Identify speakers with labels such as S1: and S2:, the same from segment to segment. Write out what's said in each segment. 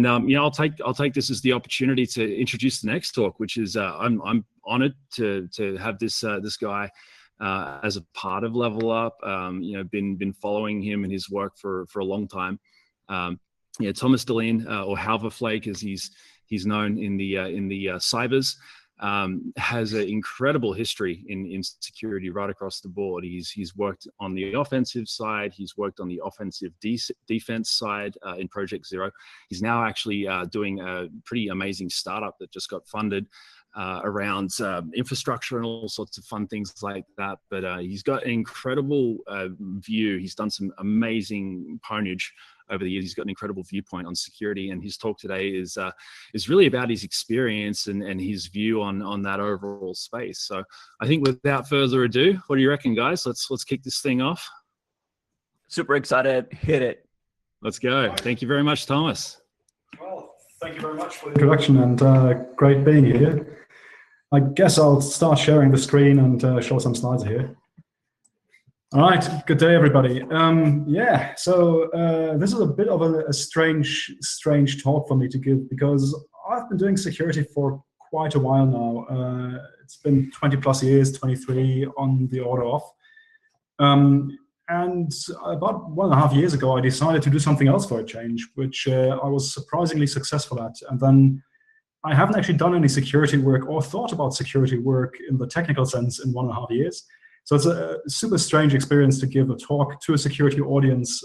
S1: And I'll take this as the opportunity to introduce the next talk, which is I'm honored to have this guy as a part of LevelUp. Been following him and his work for a long time. Thomas Dullien, or Halverflake as he's known in the cybers, has an incredible history in security right across the board. He's worked on the offensive side. He's worked on the offensive defense side in Project Zero. He's now actually doing a pretty amazing startup that just got funded around infrastructure and all sorts of fun things like that. But he's got an incredible view. He's done some amazing ponage over the years. He's got an incredible viewpoint on security, and his talk today is really about his experience and his view on that overall space. So I think without further ado, what do you reckon, guys? Let's kick this thing off.
S2: Super excited. Hit it.
S1: Let's go. Thank you very much, Thomas.
S3: Well, thank you very much for the introduction, and great being here. I guess I'll start sharing the screen and show some slides here. All right, good day, everybody. So this is a bit of a strange talk for me to give, because I've been doing security for quite a while now. It's been 20 plus years, 23 on the order of. And about 1.5 years ago, I decided to do something else for a change, which I was surprisingly successful at. And then I haven't actually done any security work or thought about security work in the technical sense in 1.5 years. So it's a super strange experience to give a talk to a security audience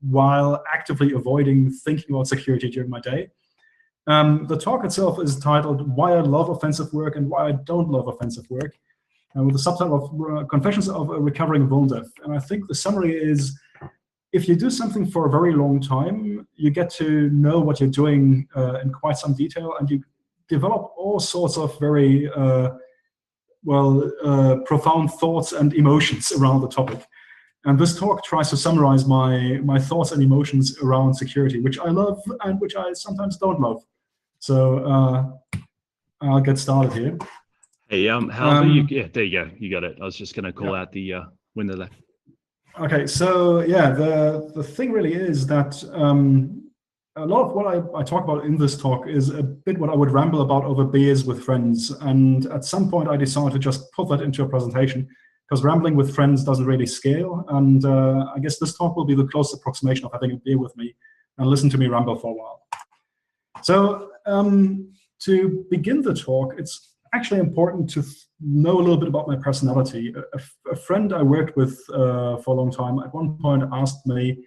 S3: while actively avoiding thinking about security during my day. The talk itself is titled "Why I Love Offensive Work and Why I Don't Love Offensive Work," with the subtitle of "Confessions of a Recovering Vulnerdev." And I think the summary is, if you do something for a very long time, you get to know what you're doing in quite some detail, and you develop all sorts of very profound thoughts and emotions around the topic. And this talk tries to summarize my thoughts and emotions around security, which I love and which I sometimes don't love. So I'll get started here.
S1: Hey, yeah, there you go. You got it. I was just going to call out the window there.
S3: Okay, so yeah, the thing really is that a lot of what I talk about in this talk is a bit what I would ramble about over beers with friends. And at some point I decided to just put that into a presentation, because rambling with friends doesn't really scale. And I guess this talk will be the closest approximation of having a beer with me and listen to me ramble for a while. So to begin the talk, it's actually important to know a little bit about my personality. A friend I worked with for a long time at one point asked me,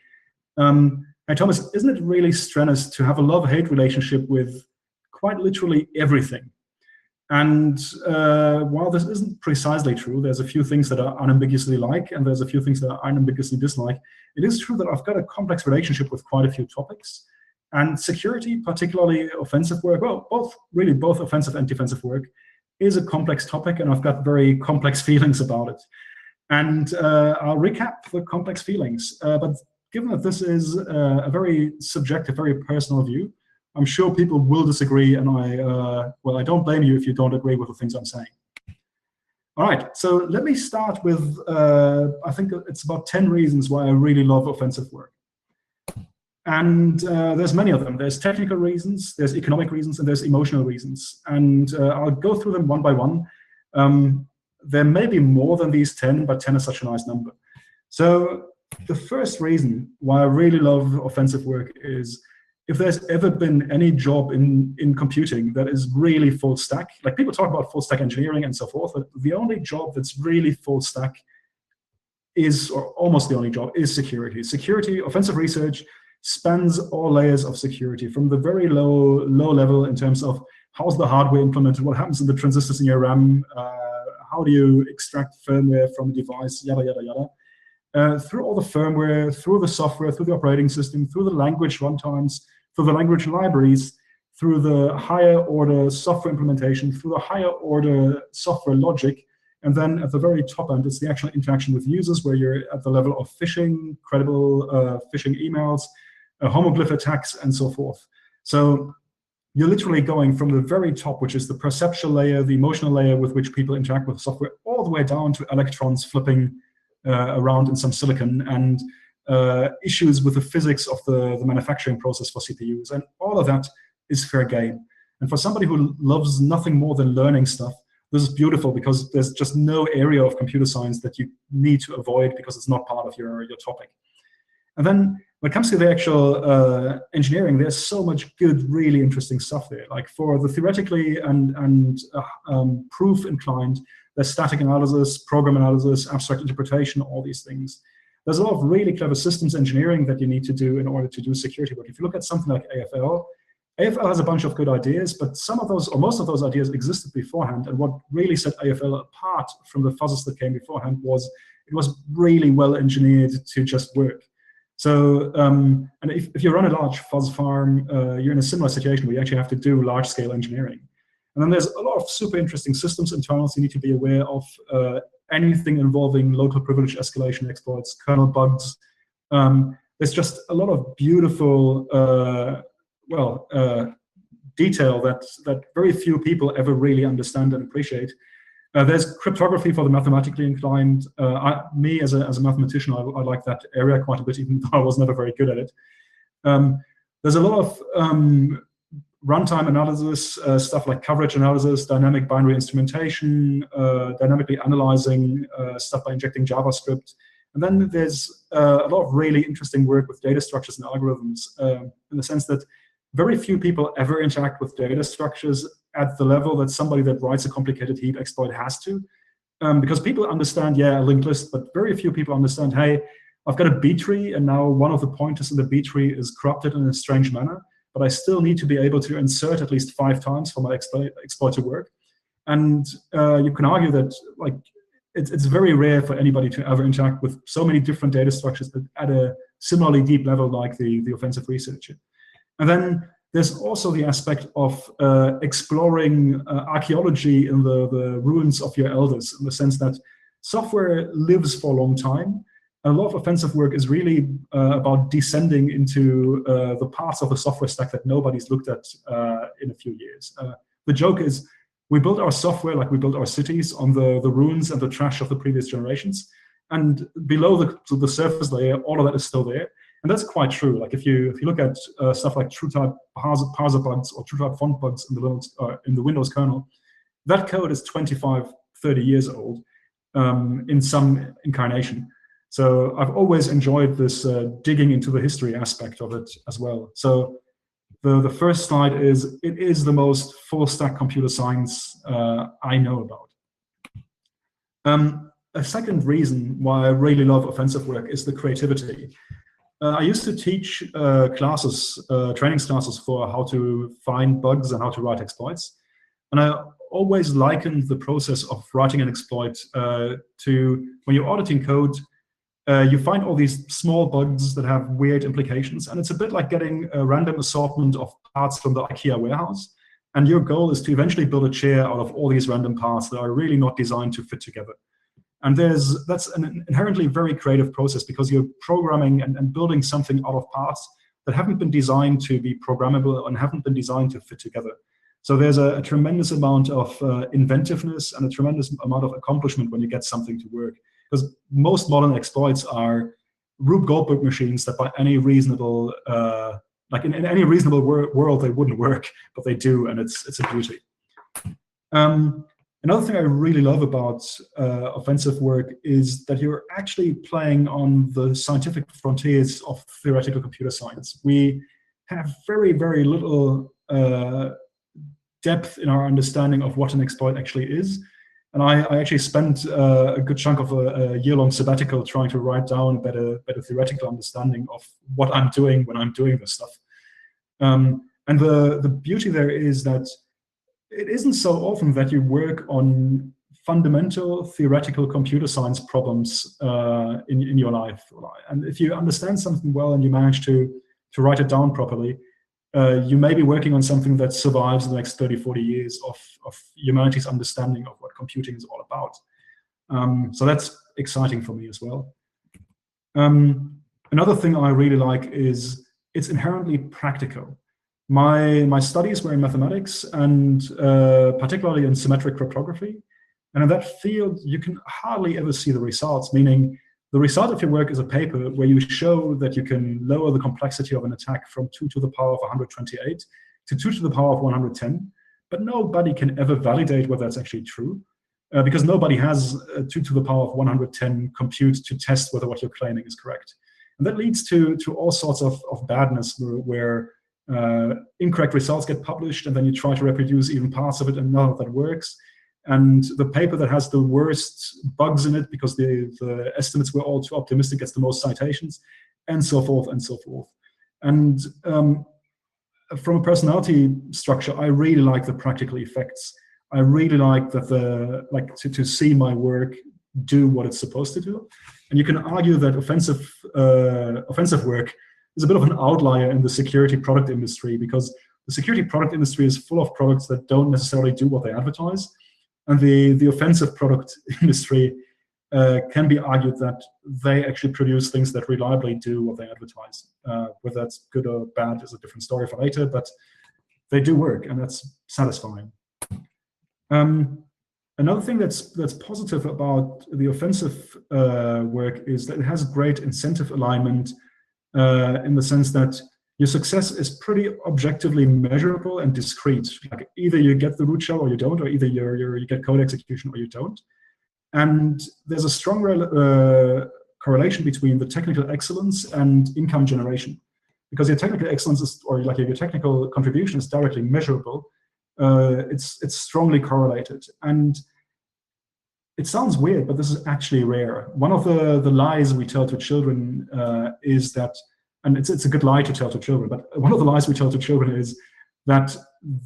S3: "Hey Thomas, isn't it really strenuous to have a love-hate relationship with quite literally everything?" And while this isn't precisely true, there's a few things that I unambiguously like, and there's a few things that I unambiguously dislike. It is true that I've got a complex relationship with quite a few topics. And security, particularly offensive work, well, both offensive and defensive work, is a complex topic, and I've got very complex feelings about it. And I'll recap the complex feelings. But given that this is a very subjective, very personal view, I'm sure people will disagree, and I don't blame you if you don't agree with the things I'm saying. All right, so let me start with, I think it's about 10 reasons why I really love offensive work. And there's many of them. There's technical reasons, there's economic reasons, and there's emotional reasons. And I'll go through them one by one. There may be more than these 10, but 10 is such a nice number. So the first reason why I really love offensive work is, if there's ever been any job in computing that is really full stack, like people talk about full stack engineering and so forth, but the only job that's really full stack is, or almost the only job, is security. Security, offensive research spans all layers of security, from the very low level in terms of how's the hardware implemented, what happens in the transistors in your RAM, how do you extract firmware from a device, yada, yada, yada. Through all the firmware, through the software, through the operating system, through the language runtimes, through the language libraries, through the higher order software implementation, through the higher order software logic, and then at the very top end, it's the actual interaction with users, where you're at the level of phishing, credible phishing emails, homoglyph attacks, and so forth. So you're literally going from the very top, which is the perceptual layer, the emotional layer with which people interact with software, all the way down to electrons flipping around in some silicon. And issues with the physics of the manufacturing process for CPUs. And all of that is fair game. And for somebody who loves nothing more than learning stuff, this is beautiful because there's just no area of computer science that you need to avoid because it's not part of your topic. And then when it comes to the actual engineering, there's so much good, really interesting stuff there. Like for the theoretically and proof inclined, there's static analysis, program analysis, abstract interpretation, all these things. There's a lot of really clever systems engineering that you need to do in order to do security work. If you look at something like AFL has a bunch of good ideas, but some of those, or most of those ideas existed beforehand. And what really set AFL apart from the fuzzes that came beforehand was it was really well engineered to just work. So, and if you run a large fuzz farm, you're in a similar situation where you actually have to do large-scale engineering. And then there's a lot of super interesting systems internals you need to be aware of, anything involving local privilege escalation exploits, kernel bugs. There's just a lot of beautiful, detail that very few people ever really understand and appreciate. There's cryptography for the mathematically inclined. Me, as a mathematician, I like that area quite a bit, even though I was never very good at it. There's a lot of runtime analysis, stuff like coverage analysis, dynamic binary instrumentation, dynamically analyzing stuff by injecting JavaScript. And then there's a lot of really interesting work with data structures and algorithms, in the sense that very few people ever interact with data structures at the level that somebody that writes a complicated heap exploit has to. Because people understand, yeah, a linked list, but very few people understand, hey, I've got a B tree, and now one of the pointers in the B tree is corrupted in a strange manner, but I still need to be able to insert at least 5 times for my exploit to work. And you can argue that, like, it's very rare for anybody to ever interact with so many different data structures at a similarly deep level like the offensive researcher. And then there's also the aspect of exploring archaeology in the ruins of your elders, in the sense that software lives for a long time. A lot of offensive work is really about descending into the parts of the software stack that nobody's looked at in a few years. The joke is we build our software like we build our cities on the ruins and the trash of the previous generations. And below the surface layer, all of that is still there. And that's quite true. Like if you look at stuff like TrueType parser bugs or TrueType font bugs in the Windows kernel, that code is 25, 30 years old in some incarnation. So I've always enjoyed this digging into the history aspect of it as well. So the first slide is, it is the most full stack computer science I know about. A second reason why I really love offensive work is the creativity. I used to teach training classes for how to find bugs and how to write exploits. And I always likened the process of writing an exploit to when you're auditing code, you find all these small bugs that have weird implications. And it's a bit like getting a random assortment of parts from the IKEA warehouse. And your goal is to eventually build a chair out of all these random parts that are really not designed to fit together. And that's an inherently very creative process, because you're programming and building something out of parts that haven't been designed to be programmable and haven't been designed to fit together. So there's a tremendous amount of inventiveness and a tremendous amount of accomplishment when you get something to work. Because most modern exploits are Rube Goldberg machines that by any reasonable, in any reasonable world, they wouldn't work, but they do, and it's a beauty. Another thing I really love about offensive work is that you're actually playing on the scientific frontiers of theoretical computer science. We have very, very little depth in our understanding of what an exploit actually is. And I actually spent a good chunk of a year-long sabbatical trying to write down a better theoretical understanding of what I'm doing when I'm doing this stuff. And the beauty there is that it isn't so often that you work on fundamental theoretical computer science problems in your life. And if you understand something well and you manage to write it down properly, you may be working on something that survives the next 30, 40 years of humanity's understanding of what computing is all about. So that's exciting for me as well. Another thing I really like is it's inherently practical. My studies were in mathematics and particularly in symmetric cryptography. And in that field, you can hardly ever see the results, meaning The result of your work is a paper where you show that you can lower the complexity of an attack from 2 to the power of 128 to 2 to the power of 110, but nobody can ever validate whether that's actually true, because nobody has 2 to the power of 110 compute to test whether what you're claiming is correct. And that leads to all sorts of badness where incorrect results get published, and then you try to reproduce even parts of it, and none of that works. And the paper that has the worst bugs in it, because the estimates were all too optimistic, gets the most citations, and so forth and so forth. And from a personality structure, I really like the practical effects. I really like that to see my work do what it's supposed to do. And you can argue that offensive work is a bit of an outlier in the security product industry, because the security product industry is full of products that don't necessarily do what they advertise. And the offensive product industry can be argued that they actually produce things that reliably do what they advertise. Whether that's good or bad is a different story for later, but they do work, and that's satisfying. Another thing that's positive about the offensive work is that it has great incentive alignment in the sense that your success is pretty objectively measurable and discrete. Like either you get the root shell or you don't, or either you get code execution or you don't. And there's a strong correlation between the technical excellence and income generation, because your technical excellence is, or like your technical contribution is directly measurable. It's strongly correlated. And it sounds weird, but this is actually rare. One of the lies we tell to children is that, and it's a good lie to tell to children, but one of the lies we tell to children is that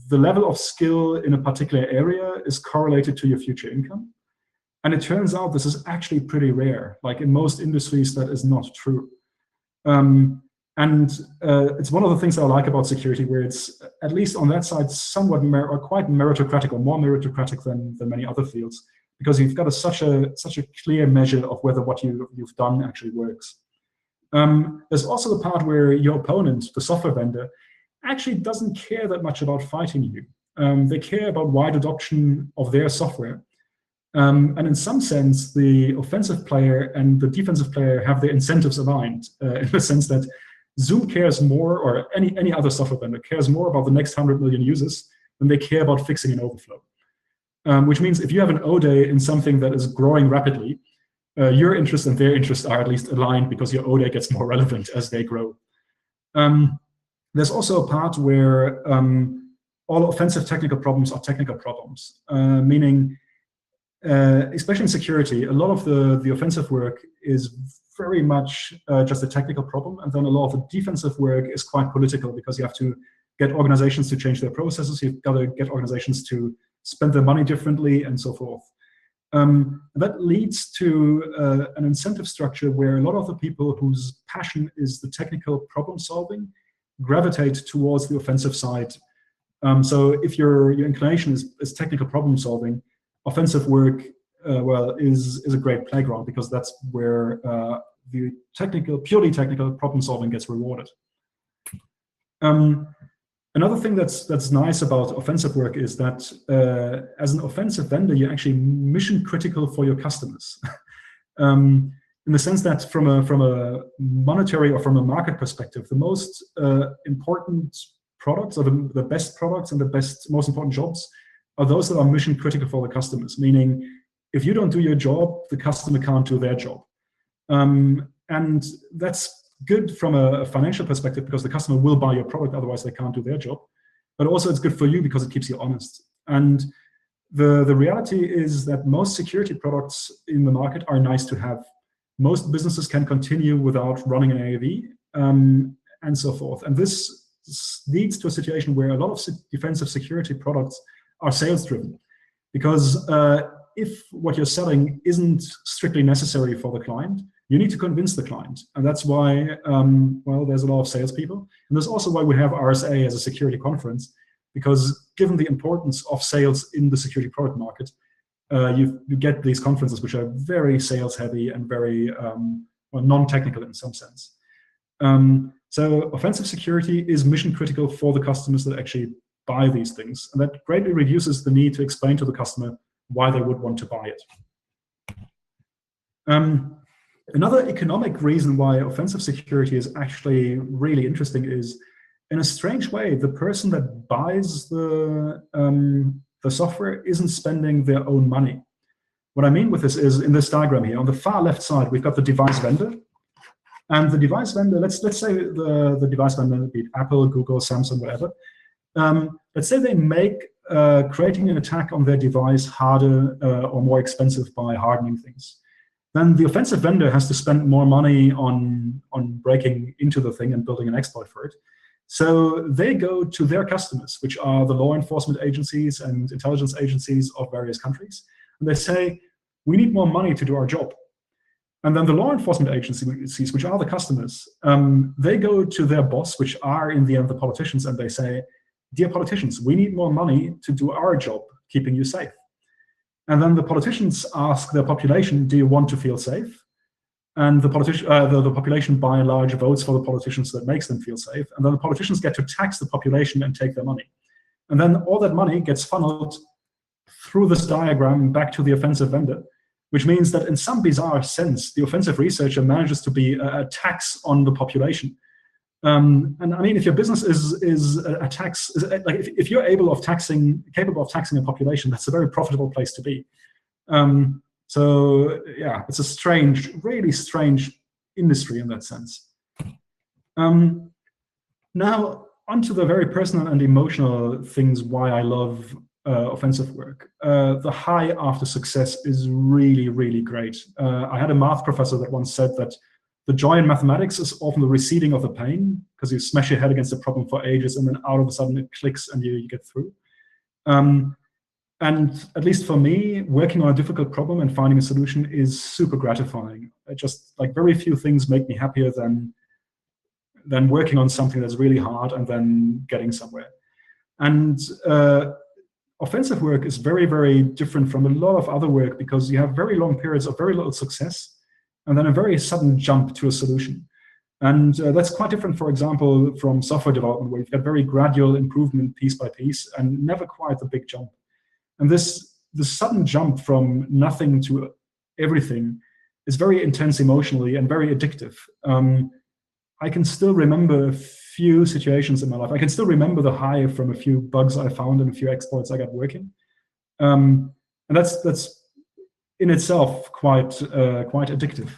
S3: the level of skill in a particular area is correlated to your future income. And it turns out this is actually pretty rare. Like in most industries, that is not true. It's one of the things I like about security, where it's, at least on that side, somewhat or quite meritocratic, or more meritocratic than many other fields, because you've got such a clear measure of whether what you've done actually works. There's also the part where your opponent, the software vendor, actually doesn't care that much about fighting you. They care about wide adoption of their software. And in some sense, the offensive player and the defensive player have their incentives aligned, in the sense that Zoom cares more, or any other software vendor cares more about the next 100 million users than they care about fixing an overflow. Which means if you have an O-Day in something that is growing rapidly, your interests and their interests are at least aligned, because your O-Day gets more relevant as they grow. There's also a part where all offensive technical problems are technical problems, meaning, especially in security, a lot of the offensive work is very much just a technical problem, and then a lot of the defensive work is quite political, because you have to get organizations to change their processes, you've got to get organizations to spend their money differently, and so forth. That leads to an incentive structure where a lot of the people whose passion is the technical problem solving gravitate towards the offensive side. So if your inclination is technical problem solving, offensive work is a great playground, because that's where the purely technical problem solving gets rewarded. Another thing that's nice about offensive work is that as an offensive vendor, you're actually mission critical for your customers. In the sense that from a monetary or from a market perspective, the most important products, or the best products and the most important jobs, are those that are mission critical for the customers. Meaning, if you don't do your job, the customer can't do their job. And that's good from a financial perspective, because the customer will buy your product, otherwise they can't do their job. But also it's good for you, because it keeps you honest. And the reality is that most security products in the market are nice to have. Most businesses can continue without running an AAV, and so forth. And this leads to a situation where a lot of defensive security products are sales driven, because if what you're selling isn't strictly necessary for the client, you need to convince the client. And that's why, there's a lot of salespeople. And that's also why we have RSA as a security conference, because given the importance of sales in the security product market, you get these conferences which are very sales heavy and very non-technical in some sense. So offensive security is mission critical for the customers that actually buy these things. And that greatly reduces the need to explain to the customer why they would want to buy it. Another economic reason why offensive security is actually really interesting is, in a strange way, the person that buys the software isn't spending their own money. What I mean with this is, in this diagram here, on the far left side, we've got the device vendor. And the device vendor, let's say the device vendor, be it Apple, Google, Samsung, whatever. Let's say they make creating an attack on their device harder or more expensive by hardening things. Then the offensive vendor has to spend more money on breaking into the thing and building an exploit for it. So they go to their customers, which are the law enforcement agencies and intelligence agencies of various countries. And they say, we need more money to do our job. And then the law enforcement agencies, which are the customers, they go to their boss, which are in the end the politicians, and they say, dear politicians, we need more money to do our job, keeping you safe. And then the politicians ask their population, do you want to feel safe? And the population by and large votes for the politicians that makes them feel safe. And then the politicians get to tax the population and take their money. And then all that money gets funneled through this diagram back to the offensive vendor, which means that in some bizarre sense, the offensive researcher manages to be a tax on the population. And I mean, if your business is a tax, like if you're capable of taxing a population, that's a very profitable place to be. So yeah, it's a strange, really strange industry in that sense. Now, onto the very personal and emotional things why I love offensive work. The high after success is really, really great. I had a math professor that once said that the joy in mathematics is often the receding of the pain, because you smash your head against a problem for ages and then out of a sudden it clicks and you get through. And at least for me, working on a difficult problem and finding a solution is super gratifying. Just like very few things make me happier than working on something that's really hard and then getting somewhere. And offensive work is very, very different from a lot of other work because you have very long periods of very little success and then a very sudden jump to a solution. And that's quite different, for example, from software development, where you've got very gradual improvement piece by piece and never quite the big jump. And this sudden jump from nothing to everything is very intense emotionally and very addictive. I can still remember a few situations in my life. I can still remember the high from a few bugs I found and a few exploits I got working. And that's in itself quite addictive.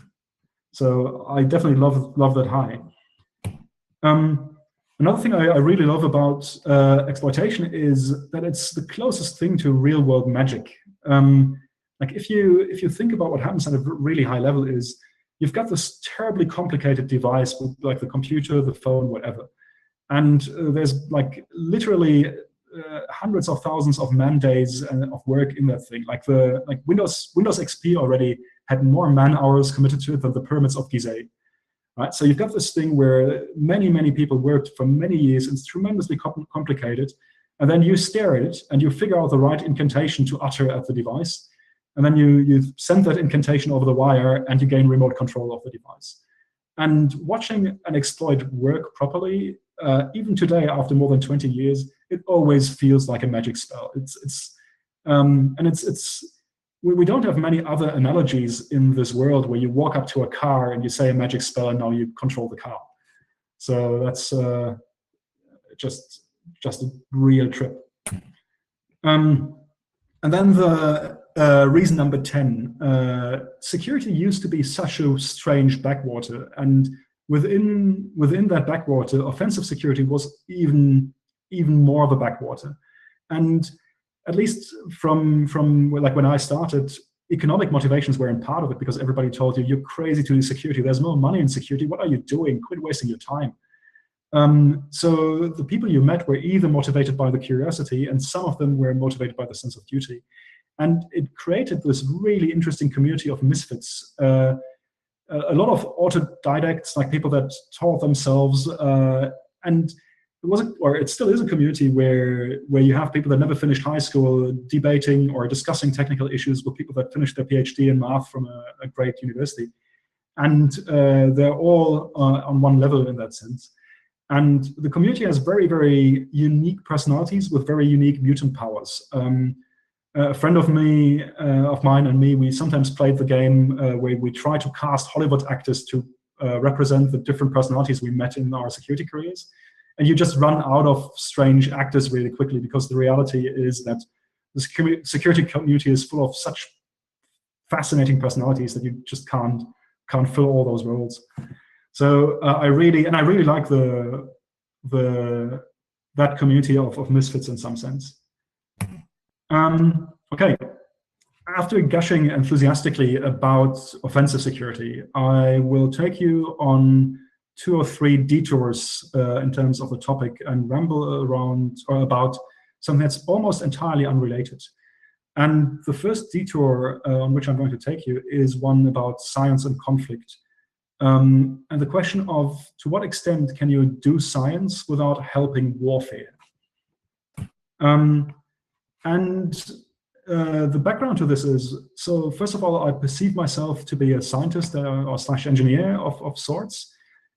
S3: So I definitely love that high. Another thing I really love about exploitation is that it's the closest thing to real world magic. Like if you think about what happens at a really high level is you've got this terribly complicated device with like the computer, the phone, whatever. And there's like literally hundreds of thousands of man days of work in that thing. Like Windows XP already had more man hours committed to it than the pyramids of Gizeh. Right? So you've got this thing where many, many people worked for many years. It's tremendously complicated. And then you stare at it and you figure out the right incantation to utter at the device. And then you send that incantation over the wire and you gain remote control of the device. And watching an exploit work properly, even today, after more than 20 years, it always feels like a magic spell. We don't have many other analogies in this world where you walk up to a car and you say a magic spell and now you control the car. So that's just a real trip. And then the reason number 10, security used to be such a strange backwater, and within that backwater, offensive security was even more of a backwater. And at least from like when I started, economic motivations weren't part of it because everybody told you, you're crazy to do security. There's no money in security. What are you doing? Quit wasting your time. So the people you met were either motivated by the curiosity, and some of them were motivated by the sense of duty. And it created this really interesting community of misfits. A lot of autodidacts, like people that taught themselves, and it still is a community where you have people that never finished high school debating or discussing technical issues with people that finished their PhD in math from a great university. And they're all on one level in that sense. And the community has very, very unique personalities with very unique mutant powers. A friend of mine and me, we sometimes played the game where we try to cast Hollywood actors to represent the different personalities we met in our security careers. And you just run out of strange actors really quickly, because the reality is that the security community is full of such fascinating personalities that you just can't fill all those roles. So I really like that community of misfits in some sense. Okay, after gushing enthusiastically about offensive security, I will take you on 2 or 3 detours in terms of the topic and ramble around or about something that's almost entirely unrelated. And the first detour on which I'm going to take you is one about science and conflict. And the question of, to what extent can you do science without helping warfare? The background to this is, so first of all, I perceive myself to be a scientist or / engineer of sorts.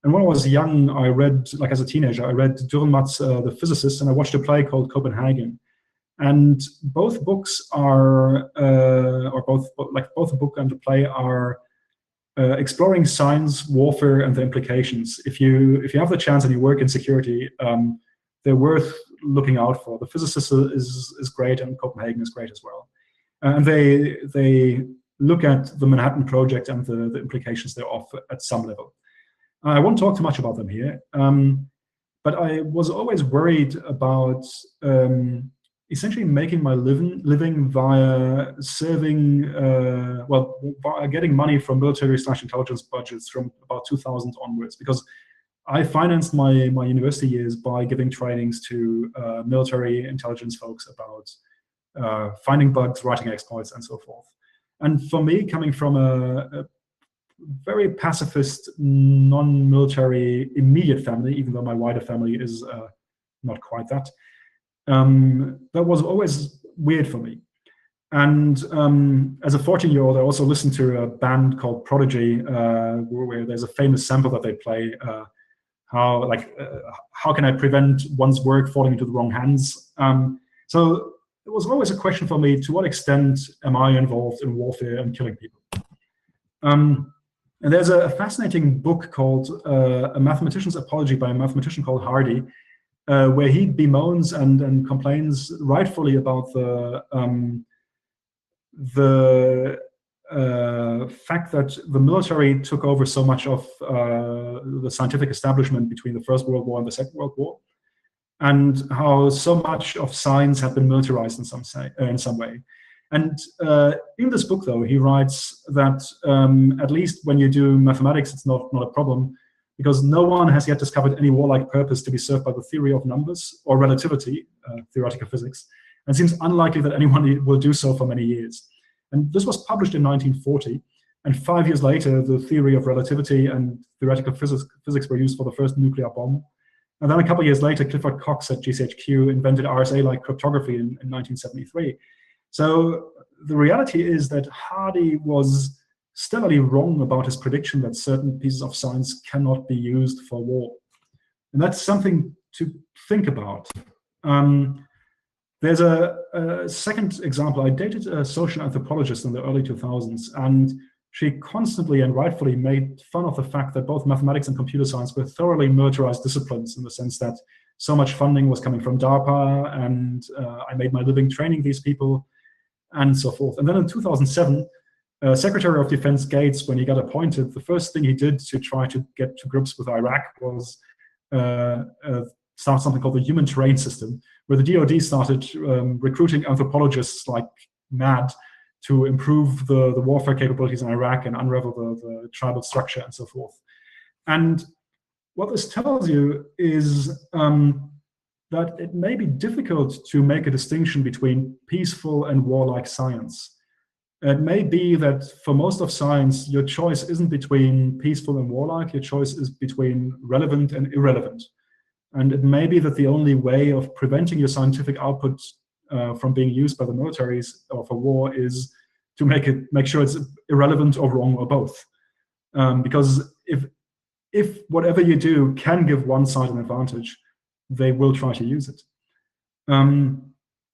S3: And when I was young, I read, like as a teenager, I read Dullien, The Physicist, and I watched a play called Copenhagen. And both books are, both the book and the play are exploring science, warfare, and the implications. If you have the chance and you work in security, they're worth looking out for. The Physicist is great, and Copenhagen is great as well. And they look at the Manhattan Project and the implications thereof at some level. I won't talk too much about them here, but I was always worried about essentially making my living via serving, via getting money from military / intelligence budgets from about 2000 onwards, because I financed my university years by giving trainings to military intelligence folks about finding bugs, writing exploits, and so forth. And for me, coming from a very pacifist, non-military immediate family, even though my wider family is not quite that, that was always weird for me. And as a 14-year-old, I also listened to a band called Prodigy, where there's a famous sample that they play, how can I prevent one's work falling into the wrong hands? So it was always a question for me, to what extent am I involved in warfare and killing people? And there's a fascinating book called A Mathematician's Apology by a mathematician called Hardy, where he bemoans and complains rightfully about the fact that the military took over so much of the scientific establishment between the First World War and the Second World War, and how so much of science had been militarized in some way. And in this book, though, he writes that at least when you do mathematics, it's not a problem, because no one has yet discovered any warlike purpose to be served by the theory of numbers or relativity, theoretical physics, and it seems unlikely that anyone will do so for many years. And this was published in 1940, and 5 years later, the theory of relativity and theoretical physics were used for the first nuclear bomb. And then a couple of years later, Clifford Cox at GCHQ invented RSA-like cryptography in 1973. So the reality is that Hardy was stellarly wrong about his prediction that certain pieces of science cannot be used for war. And that's something to think about. There's a second example. I dated a social anthropologist in the early 2000s, and she constantly and rightfully made fun of the fact that both mathematics and computer science were thoroughly militarized disciplines, in the sense that so much funding was coming from DARPA, and I made my living training these people, and so forth. And then in 2007, Secretary of Defense Gates, when he got appointed, the first thing he did to try to get to grips with Iraq was start something called the Human Terrain System, where the DoD started recruiting anthropologists like mad to improve the warfare capabilities in Iraq and unravel the tribal structure and so forth. And what this tells you is that it may be difficult to make a distinction between peaceful and warlike science. It may be that for most of science, your choice isn't between peaceful and warlike, your choice is between relevant and irrelevant. And it may be that the only way of preventing your scientific output from being used by the militaries or for war is to make sure it's irrelevant or wrong or both. Because if whatever you do can give one side an advantage, they will try to use it.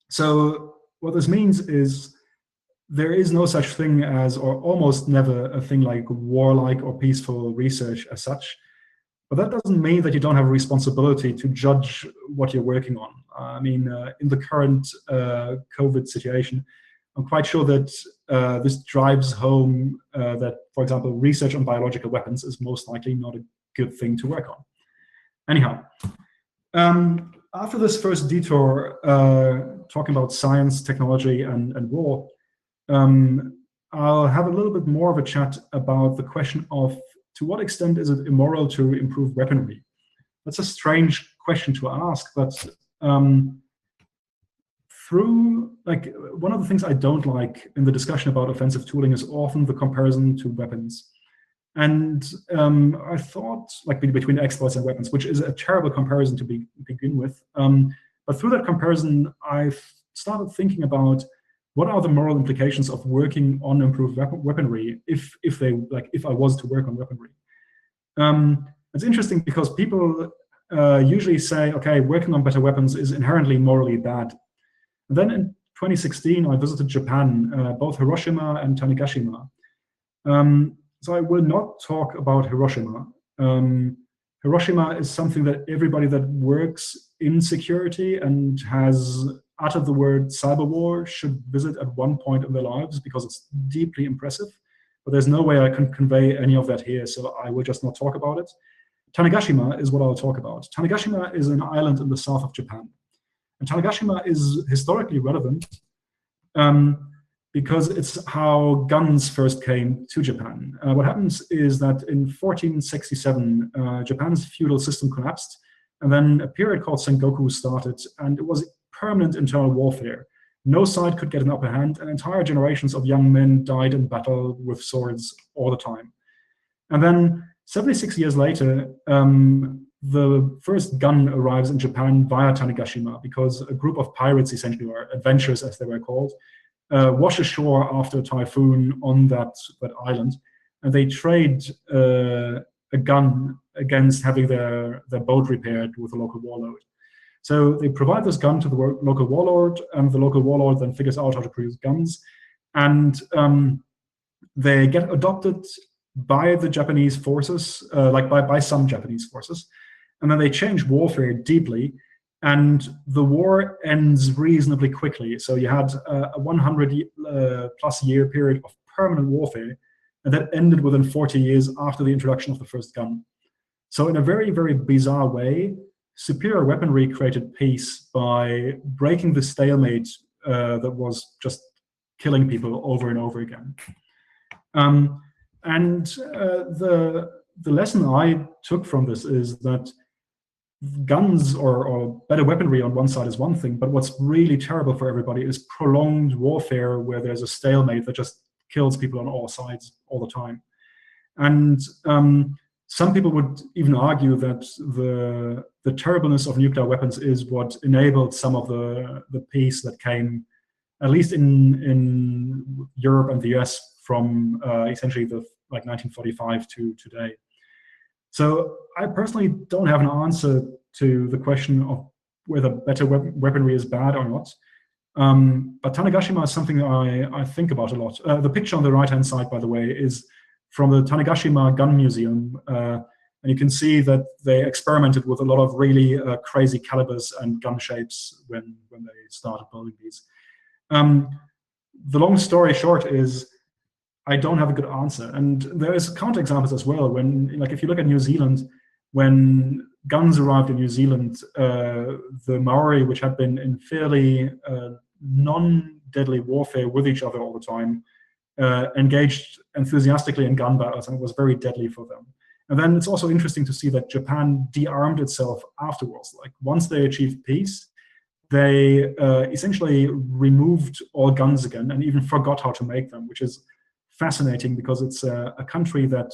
S3: So what this means is there is no such thing as, or almost never a thing like warlike or peaceful research as such. But that doesn't mean that you don't have a responsibility to judge what you're working on. I mean, in the current COVID situation, I'm quite sure that this drives home that, for example, research on biological weapons is most likely not a good thing to work on. Anyhow, after this first detour, talking about science, technology, and war, I'll have a little bit more of a chat about the question of to what extent is it immoral to improve weaponry? That's a strange question to ask, but one of the things I don't like in the discussion about offensive tooling is often the comparison to weapons. And I thought, like between exploits and weapons, which is a terrible comparison to begin with. But through that comparison, I've started thinking about what are the moral implications of working on improved weaponry if I was to work on weaponry. It's interesting because people usually say, okay, working on better weapons is inherently morally bad. And then in 2016, I visited Japan, both Hiroshima and Tanegashima. So I will not talk about Hiroshima. Hiroshima is something that everybody that works in security and has uttered the word cyber war should visit at one point in their lives because it's deeply impressive. But there's no way I can convey any of that here, so I will just not talk about it. Tanegashima is what I'll talk about. Tanegashima is an island in the south of Japan. And Tanegashima is historically relevant because it's how guns first came to Japan. What happens is that in 1467, Japan's feudal system collapsed, and then a period called Sengoku started, and it was permanent internal warfare. No side could get an upper hand, and entire generations of young men died in battle with swords all the time. And then 76 years later, the first gun arrives in Japan via Tanegashima because a group of pirates, essentially, or adventurers as they were called, wash ashore after a typhoon on that island, and they trade a gun against having their boat repaired with a local warlord. So they provide this gun to the local warlord, and the local warlord then figures out how to produce guns, and they get adopted by the Japanese forces, by some Japanese forces, and then they change warfare deeply, and the war ends reasonably quickly. So you had a 100+ year period of permanent warfare, and that ended within 40 years after the introduction of the first gun. So in a very, very bizarre way, superior weaponry created peace by breaking the stalemate that was just killing people over and over again. The lesson I took from this is that guns or better weaponry on one side is one thing, but what's really terrible for everybody is prolonged warfare where there's a stalemate that just kills people on all sides all the time. And some people would even argue that the terribleness of nuclear weapons is what enabled some of the peace that came, at least in Europe and the US, from essentially 1945 to today. So I personally don't have an answer to the question of whether better weaponry is bad or not. But Tanegashima is something I think about a lot. The picture on the right-hand side, by the way, is from the Tanegashima Gun Museum. And you can see that they experimented with a lot of really crazy calibers and gun shapes when they started building these. The long story short is I don't have a good answer. And there is counterexamples as well. When, if you look at New Zealand, when guns arrived in New Zealand, the Maori, which had been in fairly non-deadly warfare with each other all the time, engaged enthusiastically in gun battles, and it was very deadly for them. And then it's also interesting to see that Japan de-armed itself afterwards. Like once they achieved peace, they essentially removed all guns again and even forgot how to make them, which is fascinating because it's a country that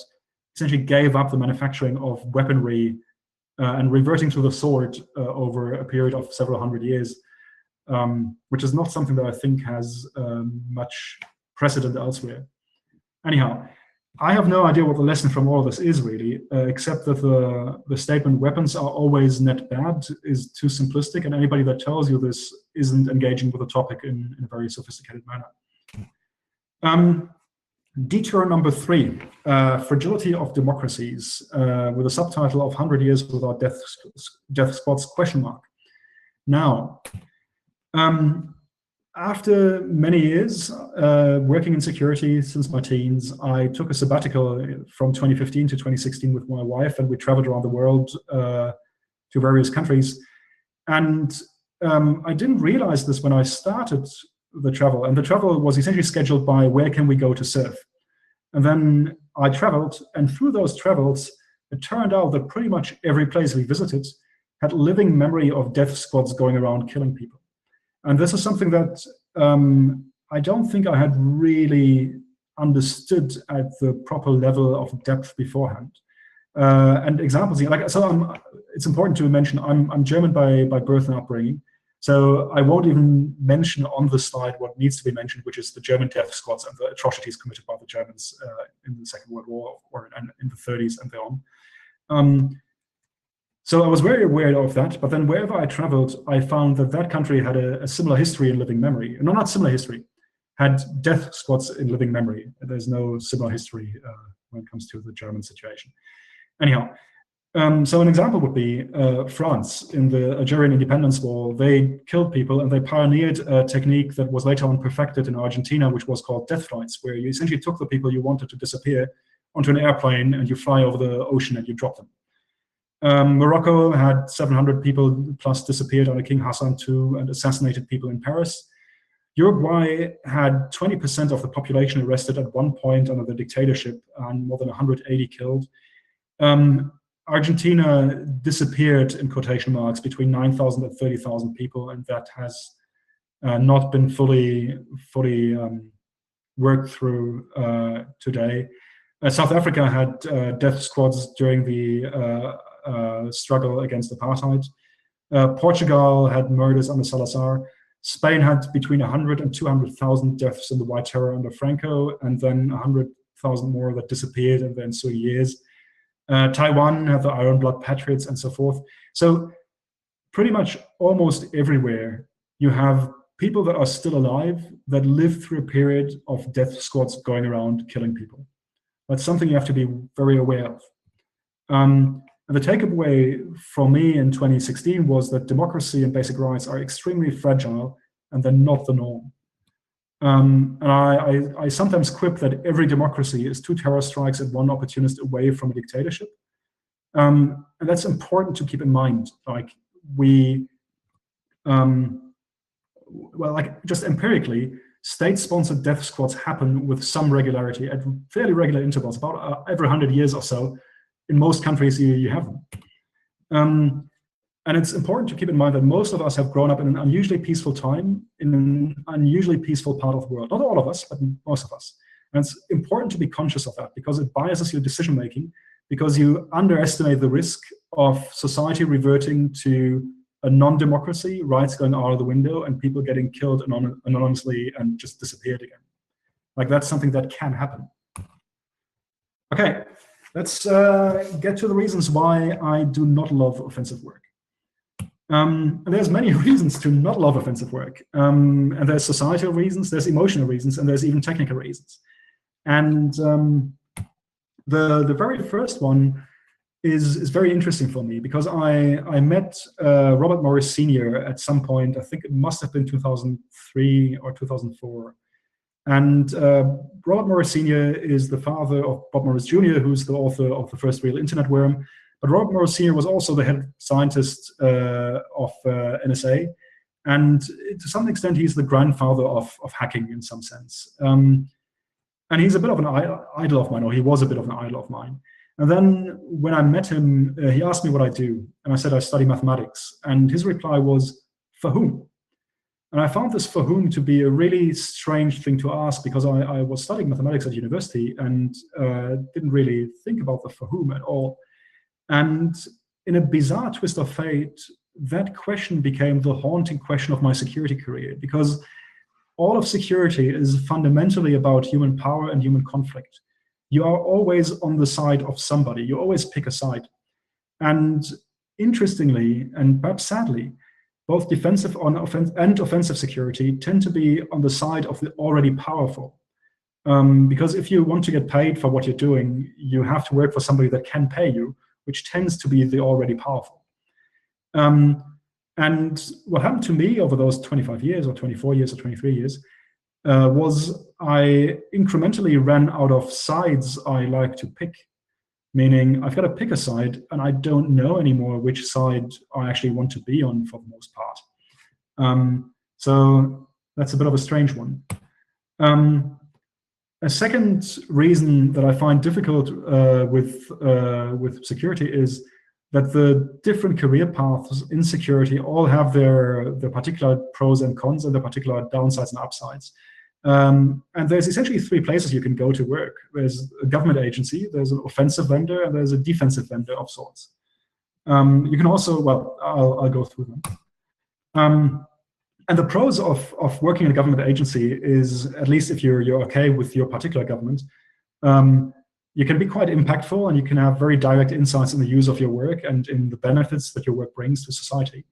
S3: essentially gave up the manufacturing of weaponry and reverting to the sword over a period of several hundred years, which is not something that I think has much precedent elsewhere. Anyhow, I have no idea what the lesson from all of this is really, except that the statement "weapons are always net bad" is too simplistic, and anybody that tells you this isn't engaging with the topic in a very sophisticated manner. Detour number 3, fragility of democracies, with a subtitle of 100 Years Without Death Squads, question mark. Now, after many years working in security since my teens, I took a sabbatical from 2015 to 2016 with my wife, and we traveled around the world to various countries. And I didn't realize this when I started the travel, and the travel was essentially scheduled by where can we go to surf. And then I traveled, and through those travels, it turned out that pretty much every place we visited had living memory of death squads going around killing people. And this is something that I don't think I had really understood at the proper level of depth beforehand. And examples, it's important to mention I'm German by birth and upbringing. So I won't even mention on the slide what needs to be mentioned, which is the German death squads and the atrocities committed by the Germans in the Second World War or in the 30s and beyond. So I was very aware of that, but then wherever I traveled, I found that that country had a similar history in living memory. No, not similar history, had death squads in living memory. There's no similar history when it comes to the German situation. Anyhow, so an example would be France. In the Algerian independence war, they killed people and they pioneered a technique that was later on perfected in Argentina, which was called death flights, where you essentially took the people you wanted to disappear onto an airplane and you fly over the ocean and you drop them. Morocco had 700 people plus disappeared under King Hassan II and assassinated people in Paris. Uruguay had 20% of the population arrested at one point under the dictatorship and more than 180 killed. Argentina disappeared, in quotation marks, between 9,000 and 30,000 people, and that has not been fully worked through today. South Africa had death squads during the struggle against apartheid. Portugal had murders under Salazar. Spain had between 100 and 200,000 deaths in the White Terror under Franco, and then 100,000 more that disappeared in the ensuing years. Taiwan had the Iron Blood Patriots and so forth. So pretty much almost everywhere you have people that are still alive that live through a period of death squads going around killing people. That's something you have to be very aware of. And the takeaway for me in 2016 was that democracy and basic rights are extremely fragile and they're not the norm. And I sometimes quip that every democracy is 2 terror strikes and 1 opportunist away from a dictatorship. And that's important to keep in mind. Like just empirically, state-sponsored death squads happen with some regularity at fairly regular intervals, about every 100 years or so. In most countries, you have them. And it's important to keep in mind that most of us have grown up in an unusually peaceful time, in an unusually peaceful part of the world. Not all of us, but most of us. And it's important to be conscious of that because it biases your decision-making, because you underestimate the risk of society reverting to a non-democracy, rights going out of the window, and people getting killed anonymously and just disappeared again. Like, that's something that can happen. Okay, let's get to the reasons why I do not love offensive work. And there's many reasons to not love offensive work. And there's societal reasons, there's emotional reasons, and there's even technical reasons. And the very first one is very interesting for me because I met Robert Morris Sr. at some point. I think it must have been 2003 or 2004. And Robert Morris Sr. is the father of Bob Morris Jr., who's the author of The First Real Internet Worm. But Robert Morris Sr. was also the head scientist of NSA. And to some extent, he's the grandfather of hacking in some sense. And he's a bit of an idol of mine, or he was a bit of an idol of mine. And then when I met him, he asked me what I do. And I said, I study mathematics. And his reply was, for whom? And I found this for whom to be a really strange thing to ask because I was studying mathematics at university and didn't really think about the for whom at all. And in a bizarre twist of fate, that question became the haunting question of my security career, because all of security is fundamentally about human power and human conflict. you are always on the side of somebody. You always pick a side. And interestingly, and perhaps sadly, both defensive and offensive security tend to be on the side of the already powerful. Because if you want to get paid for what you're doing, you have to work for somebody that can pay you, which tends to be the already powerful. And what happened to me over those 25 years or 24 years or 23 years was I incrementally ran out of sides I like to pick, meaning I've got to pick a side and I don't know anymore which side I actually want to be on for the most part. So that's a bit of a strange one. A second reason that I find difficult with security is that the different career paths in security all have their particular pros and cons and their particular downsides and upsides. And there's essentially three places you can go to work. There's a government agency, there's an offensive vendor, and there's a defensive vendor of sorts. You can also, well, I'll go through them. And the pros of working in a government agency is, at least if you're okay with your particular government, you can be quite impactful and you can have very direct insights in the use of your work and in the benefits that your work brings to society.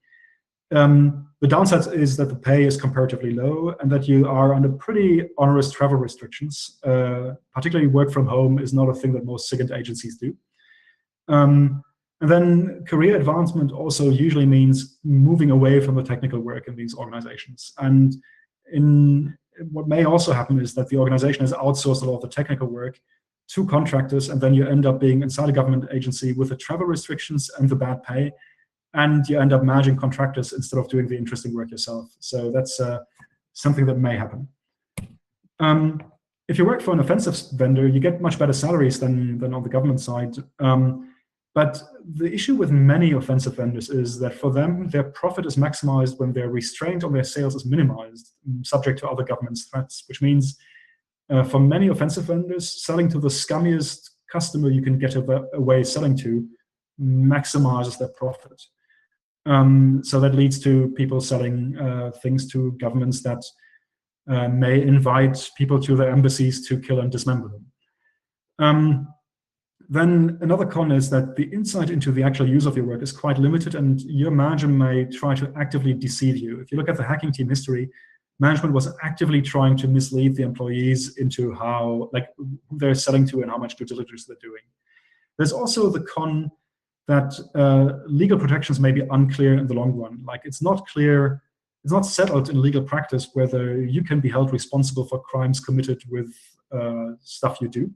S3: The downside is that the pay is comparatively low and that you are under pretty onerous travel restrictions. Particularly work from home is not a thing that most SIGINT agencies do. And then career advancement also usually means moving away from the technical work in these organizations. And what may also happen is that the organization has outsourced a lot of the technical work to contractors, and then you end up being inside a government agency with the travel restrictions and the bad pay, and you end up managing contractors instead of doing the interesting work yourself. So that's something that may happen. If you work for an offensive vendor, you get much better salaries than on the government side. But the issue with many offensive vendors is that for them, their profit is maximized when their restraint on their sales is minimized, subject to other government's threats, which means for many offensive vendors, selling to the scummiest customer you can get away selling to maximizes their profit. So that leads to people selling things to governments that may invite people to their embassies to kill and dismember them. Then another con is that the insight into the actual use of your work is quite limited, and your manager may try to actively deceive you. If you look at the hacking team history, management was actively trying to mislead the employees into who they're selling to and how much due diligence they're doing. There's also the con that legal protections may be unclear in the long run. Like, it's not clear, it's not settled in legal practice whether you can be held responsible for crimes committed with stuff you do.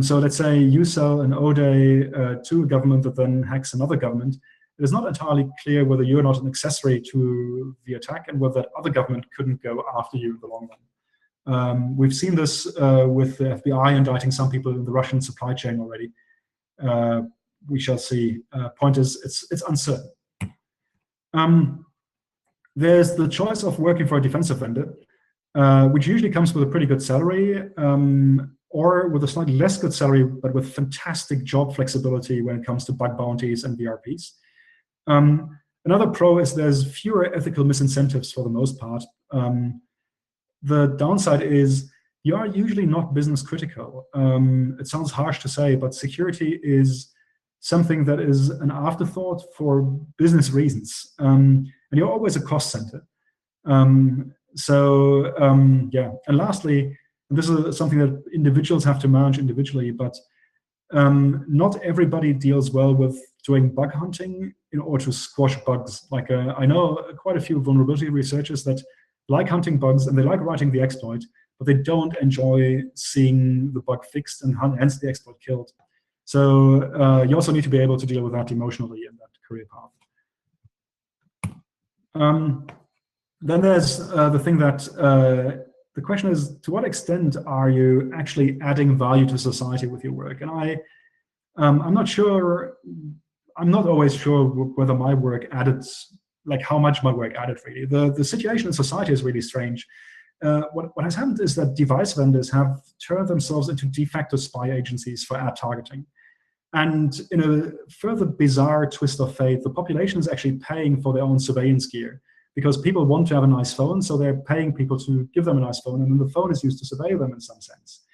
S3: So let's say you sell an O-Day to a government that then hacks another government. It is not entirely clear whether you're not an accessory to the attack and whether that other government couldn't go after you in the long run. We've seen this with the FBI indicting some people in the Russian supply chain already. We shall see. Point is, it's uncertain. There's the choice of working for a defensive vendor, which usually comes with a pretty good salary, or with a slightly less good salary, but with fantastic job flexibility when it comes to bug bounties and VRPs. Another pro is there's fewer ethical misincentives for the most part. The downside is you are usually not business critical. It sounds harsh to say, but security is something that is an afterthought for business reasons. And you're always a cost center. Yeah, and lastly, and this is something that individuals have to manage individually, but not everybody deals well with doing bug hunting in order to squash bugs. Like I know quite a few vulnerability researchers that like hunting bugs and they like writing the exploit, but they don't enjoy seeing the bug fixed and hence the exploit killed. So you also need to be able to deal with that emotionally in that career path. Then there's the thing that the question is, to what extent are you actually adding value to society with your work? And I'm not sure, I'm not always sure whether my work added, like how much my work added really. The situation in society is really strange. What has happened is that device vendors have turned themselves into de facto spy agencies for ad targeting. And in a further bizarre twist of fate, the population is actually paying for their own surveillance gear, because people want to have a nice phone, so they're paying people to give them a nice phone, and then the phone is used to surveil them in some sense.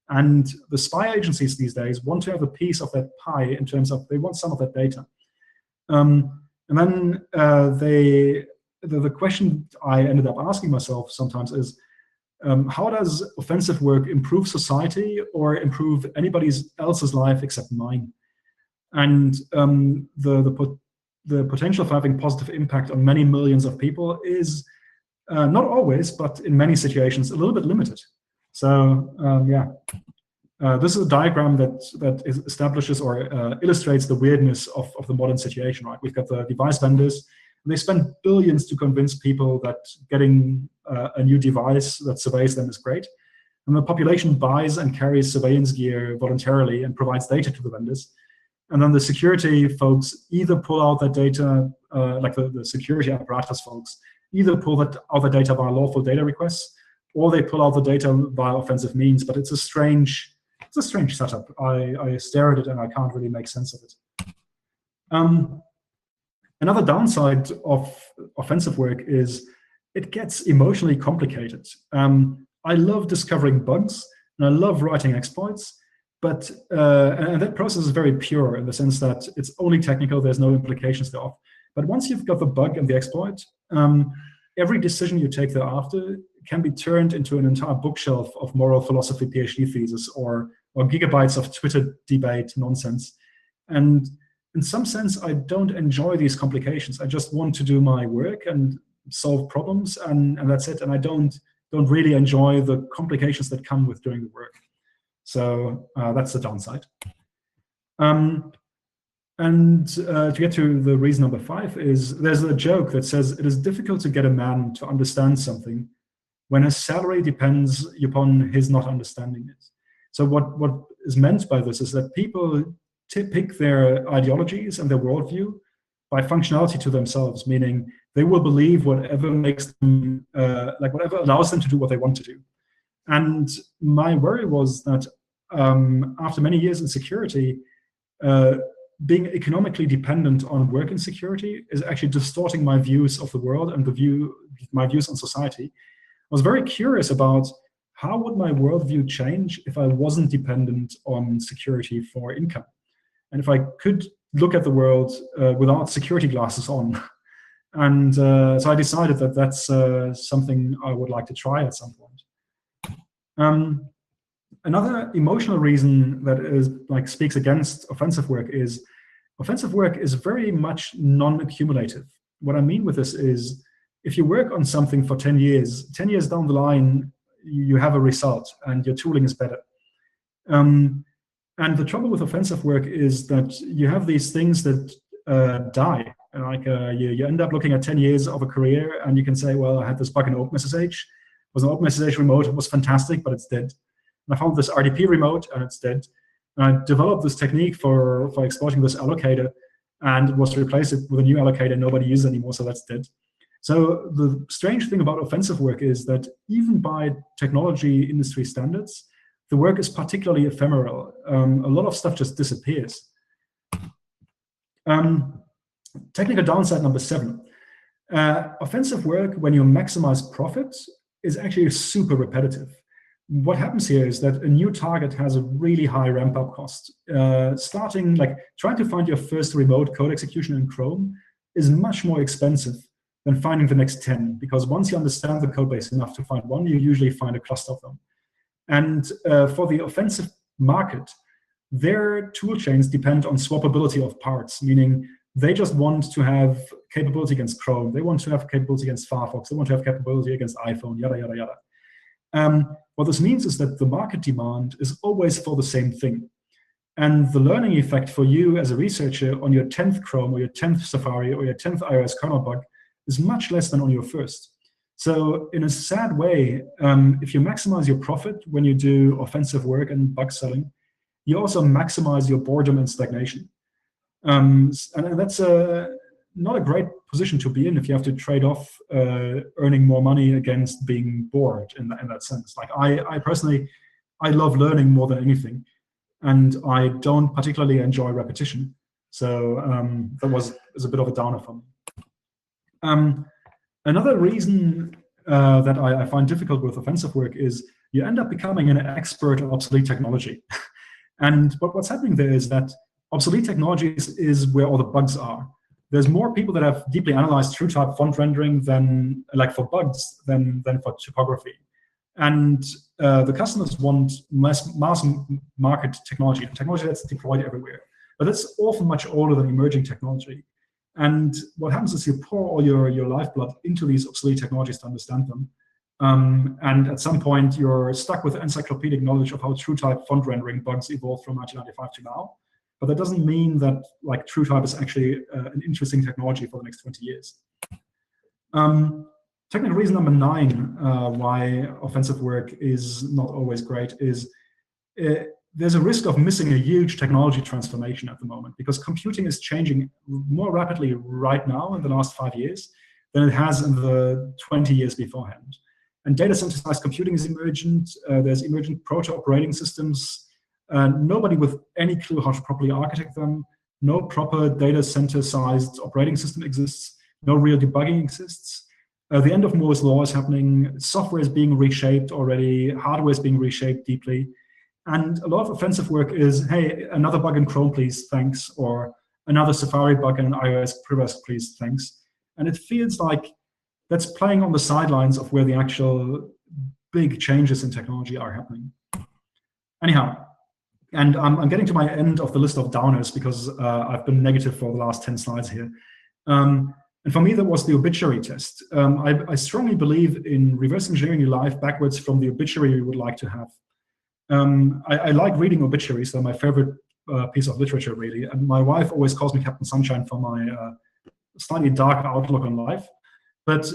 S3: And the spy agencies these days want to have a piece of that pie in terms of they want some of that data. And then the question I ended up asking myself sometimes is, how does offensive work improve society or improve anybody else's life except mine? And the potential for having positive impact on many millions of people is not always, but in many situations, a little bit limited. So this is a diagram that establishes or illustrates the weirdness of the modern situation. Right, we've got the device vendors. They spend billions to convince people that getting a new device that surveys them is great. And the population buys and carries surveillance gear voluntarily and provides data to the vendors. And then the security folks either pull out that data, like the security apparatus folks, either pull out the data via lawful data requests, or they pull out the data via offensive means. But it's a strange setup. I stare at it and I can't really make sense of it. Another downside of offensive work is it gets emotionally complicated. I love discovering bugs and I love writing exploits, but and that process is very pure in the sense that it's only technical, there's no implications thereof. But once you've got the bug and the exploit, every decision you take thereafter can be turned into an entire bookshelf of moral philosophy PhD thesis or gigabytes of Twitter debate nonsense. And in some sense, I don't enjoy these complications. I just want to do my work and solve problems, and that's it. And I don't really enjoy the complications that come with doing the work. So that's the downside. And to get to the reason number 5 is there's a joke that says it is difficult to get a man to understand something when his salary depends upon his not understanding it. So what is meant by this is that people pick their ideologies and their worldview by functionality to themselves, meaning they will believe whatever makes them, whatever allows them to do what they want to do. And my worry was that after many years in security, being economically dependent on work in security is actually distorting my views of the world and my views on society. I was very curious about how would my worldview change if I wasn't dependent on security for income, and if I could look at the world without security glasses on. And so I decided that that's something I would like to try at some point. Another emotional reason that is speaks against offensive work is very much non-accumulative. What I mean with this is if you work on something for 10 years down the line, you have a result and your tooling is better. And the trouble with offensive work is that you have these things that die. You end up looking at 10 years of a career and you can say, well, I had this bug in OpenSSH. It was an OpenSSH remote. It was fantastic, but it's dead. And I found this RDP remote and it's dead. And I developed this technique for exploiting this allocator and it was replaced with a new allocator nobody uses anymore, so that's dead. So the strange thing about offensive work is that even by technology industry standards, the work is particularly ephemeral. A lot of stuff just disappears. Technical downside number 7. Offensive work, when you maximize profits, is actually super repetitive. What happens here is that a new target has a really high ramp-up cost. Trying to find your first remote code execution in Chrome is much more expensive than finding the next 10, because once you understand the code base enough to find one, you usually find a cluster of them. And for the offensive market, their tool chains depend on swappability of parts, meaning they just want to have capability against Chrome, they want to have capability against Firefox, they want to have capability against iPhone, yada, yada, yada. What this means is that the market demand is always for the same thing. And the learning effect for you as a researcher on your 10th Chrome or your 10th Safari or your 10th iOS kernel bug is much less than on your first. So in a sad way, if you maximize your profit when you do offensive work and bug selling, you also maximize your boredom and stagnation. And that's not a great position to be in if you have to trade off earning more money against being bored in that sense. I personally, I love learning more than anything, and I don't particularly enjoy repetition. So that is a bit of a downer for me. Another reason that I find difficult with offensive work is you end up becoming an expert on obsolete technology. But what's happening there is that obsolete technologies is where all the bugs are. There's more people that have deeply analyzed true type font rendering than, like for bugs, than for typography. And the customers want mass market technology that's deployed everywhere. But that's often much older than emerging technology. And what happens is you pour all your lifeblood into these obsolete technologies to understand them. And at some point, you're stuck with encyclopedic knowledge of how TrueType font rendering bugs evolved from 1995 to now. But that doesn't mean that like TrueType is actually an interesting technology for the next 20 years. Technical reason number 9 why offensive work is not always great is there's a risk of missing a huge technology transformation at the moment, because computing is changing more rapidly right now in the last 5 years than it has in the 20 years beforehand. And data center-sized computing is emergent. There's emergent proto-operating systems. Nobody with any clue how to properly architect them. No proper data center-sized operating system exists. No real debugging exists. The end of Moore's law is happening. Software is being reshaped already. Hardware is being reshaped deeply. And a lot of offensive work is, hey, another bug in Chrome, please, thanks. Or another Safari bug in an iOS previous, please, thanks. And it feels like that's playing on the sidelines of where the actual big changes in technology are happening. Anyhow, and I'm getting to my end of the list of downers because I've been negative for the last 10 slides here. And for me, that was the obituary test. I strongly believe in reverse engineering your life backwards from the obituary you would like to have. I like reading obituaries. They're my favorite piece of literature, really. And my wife always calls me Captain Sunshine for my slightly dark outlook on life. But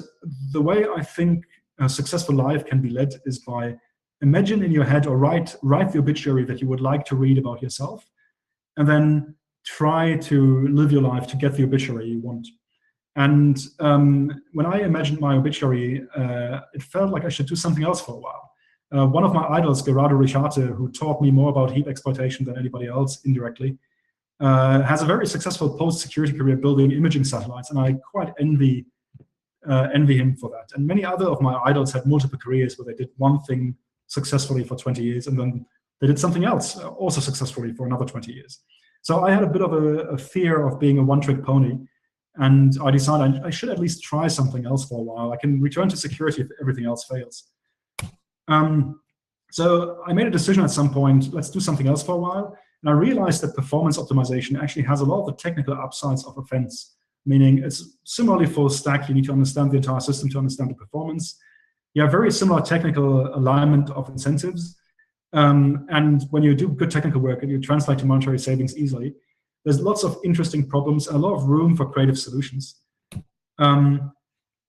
S3: the way I think a successful life can be led is by imagine in your head or write the obituary that you would like to read about yourself, and then try to live your life to get the obituary you want. And when I imagined my obituary, it felt like I should do something else for a while. One of my idols, Gerardo Richarte, who taught me more about heap exploitation than anybody else indirectly, has a very successful post-security career building imaging satellites, and I quite envy him for that. And many other of my idols had multiple careers where they did one thing successfully for 20 years, and then they did something else also successfully for another 20 years. So I had a bit of a fear of being a one-trick pony, and I decided I should at least try something else for a while. I can return to security if everything else fails. So I made a decision at some point, let's do something else for a while. And I realized that performance optimization actually has a lot of the technical upsides of offense, meaning it's similarly full stack. You need to understand the entire system to understand the performance. You have very similar technical alignment of incentives. And when you do good technical work and you translate to monetary savings easily, there's lots of interesting problems and a lot of room for creative solutions.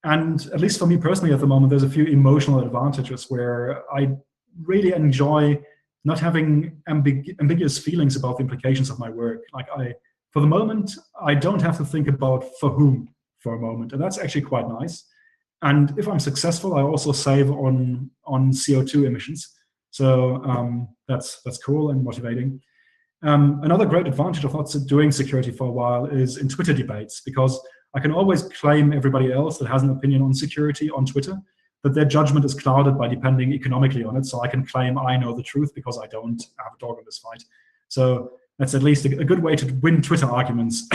S3: And at least for me personally at the moment, there's a few emotional advantages where I really enjoy not having ambiguous feelings about the implications of my work. Like for the moment, I don't have to think about for whom for a moment, and that's actually quite nice. And if I'm successful, I also save on CO2 emissions. So that's cool and motivating. Another great advantage of not doing security for a while is in Twitter debates, because I can always claim everybody else that has an opinion on security on Twitter, but their judgment is clouded by depending economically on it. So I can claim I know the truth because I don't have a dog in this fight. So that's at least a good way to win Twitter arguments.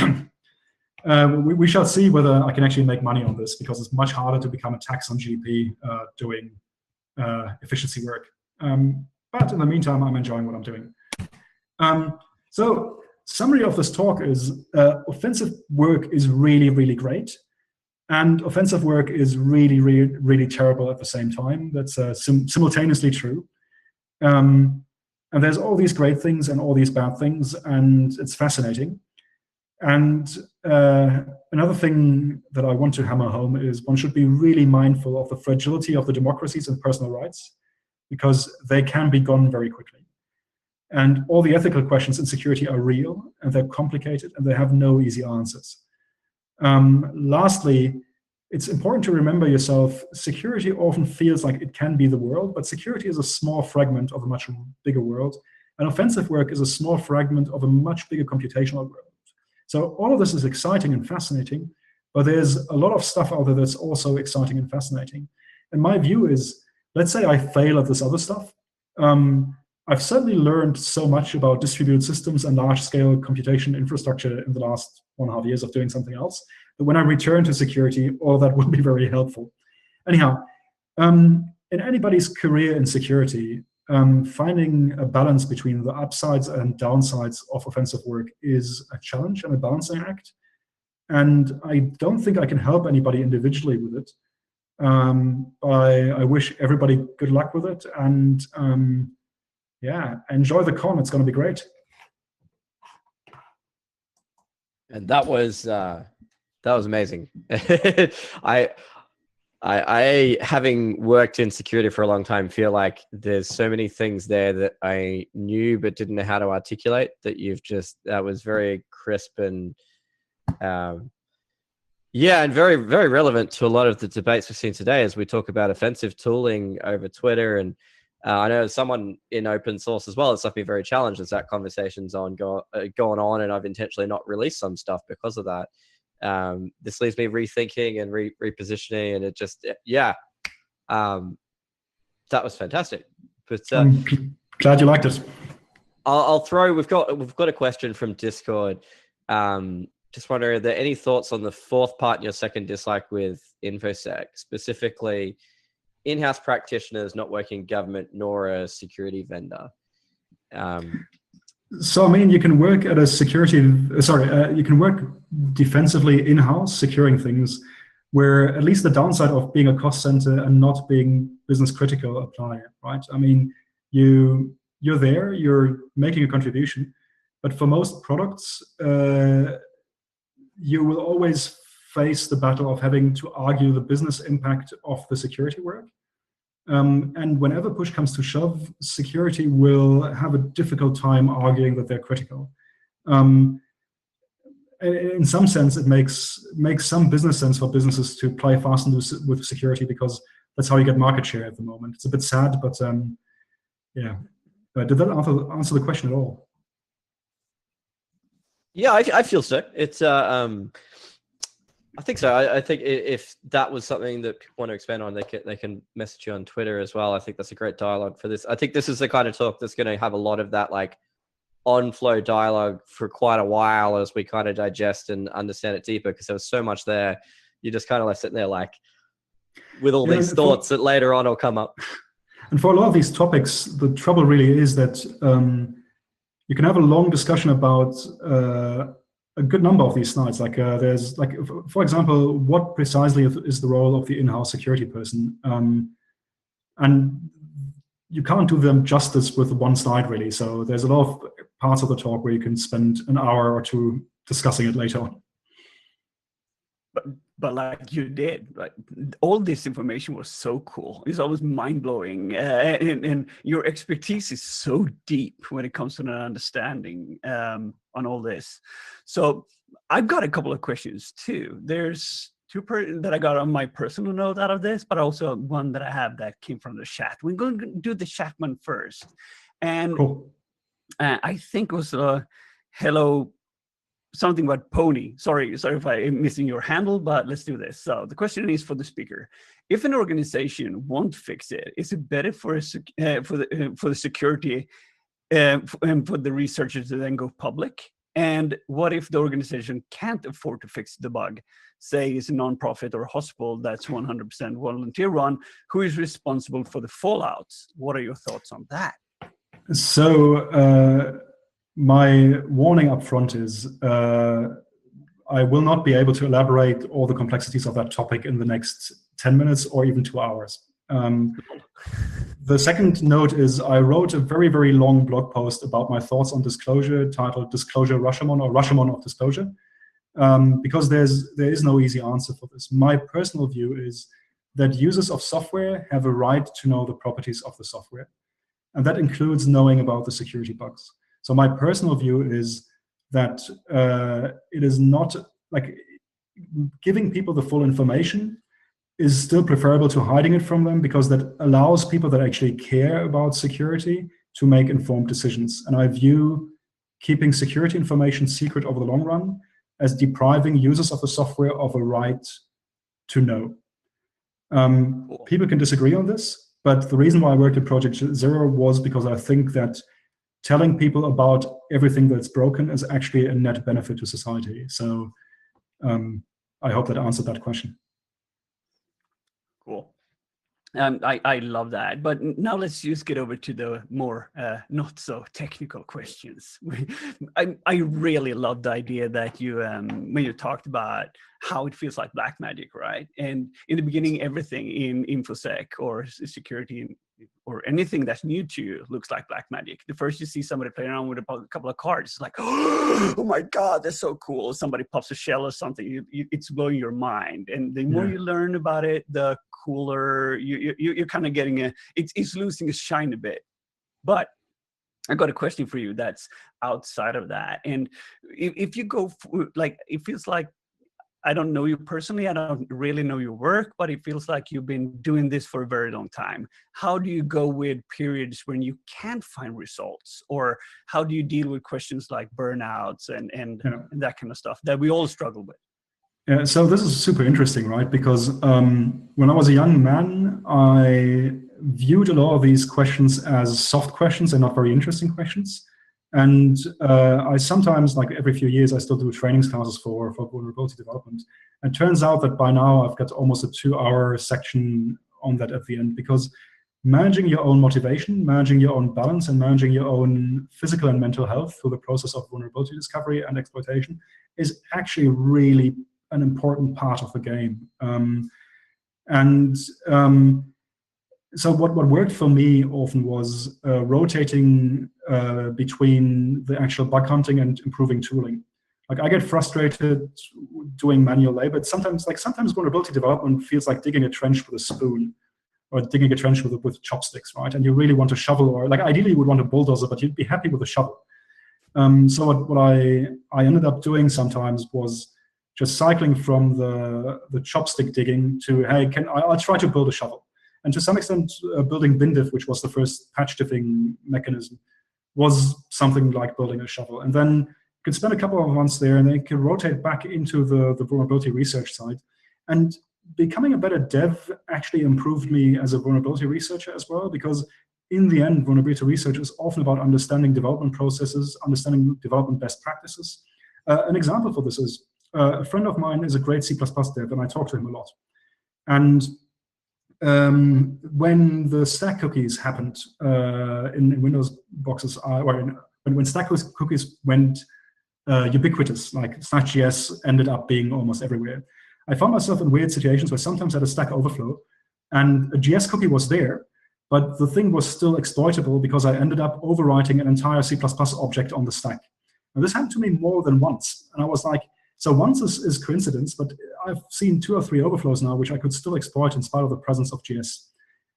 S3: We shall see whether I can actually make money on this, because it's much harder to become a tax on GDP doing efficiency work. But in the meantime, I'm enjoying what I'm doing. So summary of this talk is offensive work is really, really great. And offensive work is really, really, really terrible at the same time. That's simultaneously true. And there's all these great things and all these bad things, and it's fascinating. And another thing that I want to hammer home is one should be really mindful of the fragility of the democracies and personal rights, because they can be gone very quickly. And all the ethical questions in security are real, and they're complicated, and they have no easy answers. Lastly, it's important to remember yourself, security often feels like it can be the world, but security is a small fragment of a much bigger world. And offensive work is a small fragment of a much bigger computational world. So all of this is exciting and fascinating, but there's a lot of stuff out there that's also exciting and fascinating. And my view is, let's say I fail at this other stuff. I've certainly learned so much about distributed systems and large-scale computation infrastructure in the last 1.5 years of doing something else, that when I return to security, all of that will be very helpful. Anyhow, in anybody's career in security, finding a balance between the upsides and downsides of offensive work is a challenge and a balancing act. And I don't think I can help anybody individually with it. I wish everybody good luck with it, and yeah, enjoy the con. It's going to be great.
S4: And that was amazing. I having worked in security for a long time, feel like there's so many things there that I knew but didn't know how to articulate, that was very crisp and yeah, and very, very relevant to a lot of the debates we've seen today as we talk about offensive tooling over Twitter. And I know someone in open source as well, it's been very challenged as that conversation's going on, and I've intentionally not released some stuff because of that. This leaves me rethinking and repositioning, and it just, yeah, that was fantastic. But
S3: I'm glad you liked it.
S4: I'll throw. We've got a question from Discord. Just wondering, are there any thoughts on the fourth part in your second dislike with InfoSec, specifically in-house practitioners not working government nor a security vendor?
S3: So, I mean, you can work at a security, you can work defensively in-house, securing things, where at least the downside of being a cost center and not being business critical apply, right? I mean, you're there, you're making a contribution, but for most products, you will always face the battle of having to argue the business impact of the security work. And whenever push comes to shove, security will have a difficult time arguing that they're critical. In some sense, it makes some business sense for businesses to play fast and loose with security, because that's how you get market share at the moment. It's a bit sad, but yeah. Did that answer the question at all?
S4: Yeah, I feel so. It's I think so. I think if that was something that people want to expand on, they can message you on Twitter as well. I think that's a great dialogue for this. I think this is the kind of talk that's going to have a lot of that like on-flow dialogue for quite a while as we kind of digest and understand it deeper, because there was so much there. You just kind of left it there like with all these thoughts that later on will come up.
S3: And for a lot of these topics, the trouble really is that you can have a long discussion about a good number of these slides. Like there's like, for example, what precisely is the role of the in-house security person? And you can't do them justice with one slide really. So there's a lot of parts of the talk where you can spend an hour or two discussing it later on.
S5: But like you did, like all this information was so cool. It's always mind-blowing, and your expertise is so deep when it comes to an understanding on all this. So I've got a couple of questions too. There's two that I got on my personal note out of this, but also one that I have that came from the chat. We're going to do the chat one first. And cool. I think it was hello, something about pony. Sorry if I'm missing your handle, but let's do this. So the question is for the speaker: if an organization won't fix it, is it better for the security and for the researchers to then go public? And what if the organization can't afford to fix the bug? Say it's a nonprofit or a hospital that's 100% volunteer run. Who is responsible for the fallouts? What are your thoughts on that?
S3: So my warning up front is I will not be able to elaborate all the complexities of that topic in the next 10 minutes or even 2 hours. The second note is I wrote a very, very long blog post about my thoughts on disclosure titled Disclosure Rashomon, or Rashomon of Disclosure, because there is no easy answer for this. My personal view is that users of software have a right to know the properties of the software, and that includes knowing about the security bugs. So my personal view is that it is not like giving people the full information is still preferable to hiding it from them, because that allows people that actually care about security to make informed decisions. And I view keeping security information secret over the long run as depriving users of the software of a right to know. People can disagree on this, but the reason why I worked at Project Zero was because I think that telling people about everything that's broken is actually a net benefit to society. So I hope that answered that question.
S5: Cool. I love that. But now let's just get over to the more not so technical questions. I really love the idea that you, when you talked about how it feels like black magic, right? And in the beginning, everything in InfoSec or security or anything that's new to you looks like black magic. The first you see somebody playing around with a couple of cards, it's like, oh my God, that's so cool. Somebody pops a shell or something, it's blowing your mind. And the more you learn about it, the cooler you're kind of getting it's losing its shine a bit. But I got a question for you that's outside of that. And if you go like, it feels like, I don't know you personally, I don't really know your work, but it feels like you've been doing this for a very long time. How do you go with periods when you can't find results? Or how do you deal with questions like burnouts and that kind of stuff that we all struggle with?
S3: Yeah, so this is super interesting, right? Because when I was a young man, I viewed a lot of these questions as soft questions and not very interesting questions. And I sometimes, like every few years, I still do trainings classes for vulnerability development. And it turns out that by now I've got almost a 2-hour section on that at the end, because managing your own motivation, managing your own balance, and managing your own physical and mental health through the process of vulnerability discovery and exploitation is actually really an important part of the game. So what worked for me often was rotating between the actual bug hunting and improving tooling. Like, I get frustrated doing manual labor. Sometimes vulnerability development feels like digging a trench with a spoon, or digging a trench with chopsticks, right? And you really want a shovel, or like ideally you would want a bulldozer, but you'd be happy with a shovel. So what I ended up doing sometimes was just cycling from the chopstick digging to, hey, I'll try to build a shovel. And to some extent, building bindiff, which was the first patch diffing mechanism, was something like building a shovel. And then you could spend a couple of months there, and then you could rotate back into the vulnerability research side. And becoming a better dev actually improved me as a vulnerability researcher as well, because in the end, vulnerability research is often about understanding development processes, understanding development best practices. An example for this is, a friend of mine is a great C++ dev, and I talk to him a lot. And when the stack cookies happened in Windows boxes, when stack cookies went ubiquitous, like /GS ended up being almost everywhere, I found myself in weird situations where sometimes I had a stack overflow, and a GS cookie was there, but the thing was still exploitable because I ended up overwriting an entire C++ object on the stack. And this happened to me more than once, and I was like, so once is coincidence, but I've seen 2 or 3 overflows now, which I could still exploit in spite of the presence of GS.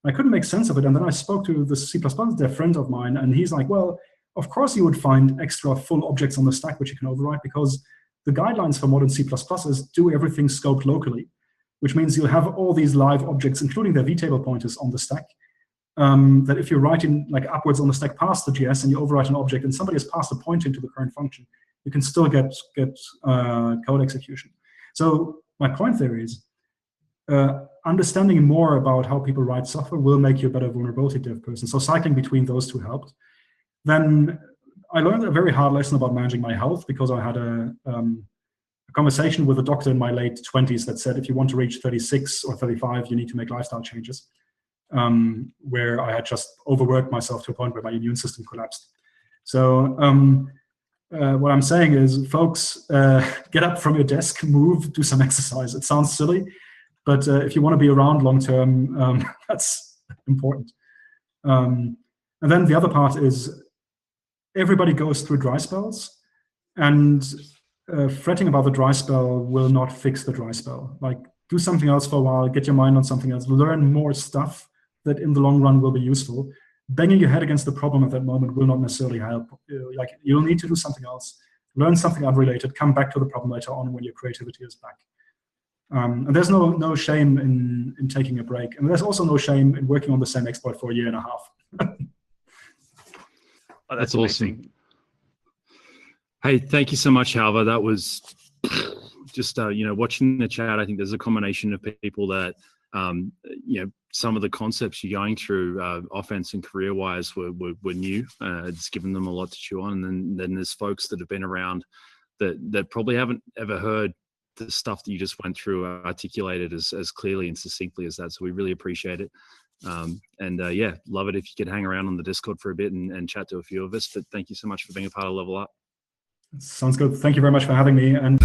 S3: I couldn't make sense of it, and then I spoke to this C++ dev friend of mine, and he's like, well, of course you would find extra full objects on the stack which you can overwrite, because the guidelines for modern C++ is do everything scoped locally, which means you'll have all these live objects, including their vtable pointers on the stack, that if you're writing like upwards on the stack past the GS and you overwrite an object and somebody has passed a pointer into the current function, you can still get code execution. So my point there is, understanding more about how people write software will make you a better vulnerability dev person. So cycling between those two helped. Then I learned a very hard lesson about managing my health, because I had a conversation with a doctor in my late 20s that said, if you want to reach 36 or 35, you need to make lifestyle changes, where I had just overworked myself to a point where my immune system collapsed. So what I'm saying is, folks, get up from your desk, move, do some exercise. It sounds silly, but if you want to be around long term, that's important. And then the other part is, everybody goes through dry spells, and fretting about the dry spell will not fix the dry spell. Like, do something else for a while, get your mind on something else, learn more stuff that in the long run will be useful. Banging your head against the problem at that moment will not necessarily help. Like, you'll need to do something else, learn something unrelated, come back to the problem later on when your creativity is back. And there's no shame in taking a break. And there's also no shame in working on the same exploit for a year and a half.
S5: Oh,
S1: that's awesome. Hey, thank you so much, Halvor. That was just, watching the chat, I think there's a combination of people that you know, some of the concepts you're going through, offense and career wise, were new. It's given them a lot to chew on. And then there's folks that have been around that probably haven't ever heard the stuff that you just went through articulated as clearly and succinctly as that. So we really appreciate it. Yeah, love it if you could hang around on the Discord for a bit and chat to a few of us. But thank you so much for being a part of Level Up.
S3: Sounds good. Thank you very much for having me. And